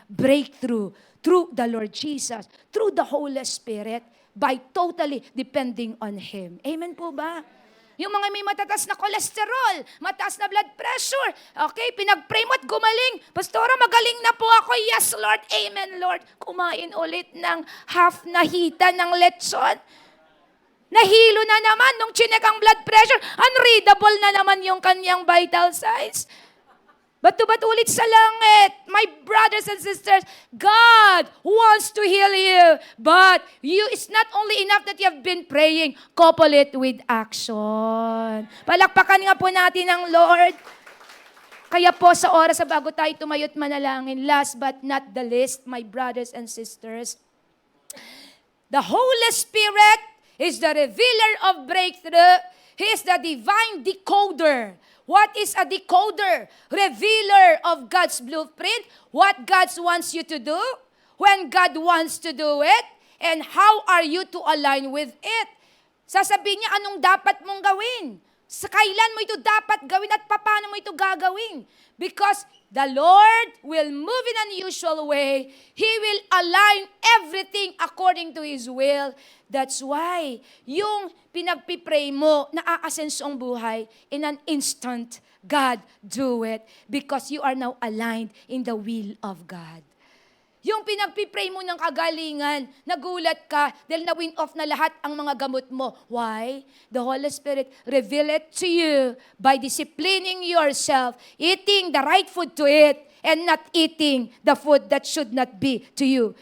breakthrough through the Lord Jesus, through the Holy Spirit, by totally depending on Him. Amen po ba? Yung mga may matatas na cholesterol, mataas na blood pressure, okay, pinag-pray mo at gumaling. Pastora, magaling na po ako. Yes, Lord. Amen, Lord. Kumain ulit ng half na hita ng lechon. Nahilo na naman nung chinek ang blood pressure. Unreadable na naman yung kanyang vital signs. Bato-bato ulit sa langit. My brothers and sisters, God wants to heal you. But it's not only enough that you have been praying. Couple it with action. Palakpakan nga po natin ang Lord. Kaya po sa oras sa bago tayo tumayo't manalangin, last but not the least, my brothers and sisters, the Holy Spirit is the revealer of breakthrough. He is the divine decoder. What is a decoder? Revealer of God's blueprint. What God wants you to do, when God wants to do it, and how are you to align with it. Sasabihin niya anong dapat mong gawin. Sa kailan mo ito dapat gawin at paano mo ito gagawin. Because the Lord will move in an unusual way. He will align everything according to His will. That's why, yung pinagpipray mo, naaasenso ang buhay, in an instant, God do it. Because you are now aligned in the will of God. Yung pinagpipray mo ng kagalingan, nagulat ka dahil na-win off na lahat ang mga gamot mo. Why? The Holy Spirit reveal it to you by disciplining yourself, eating the right food to eat, and not eating the food that should not be to you.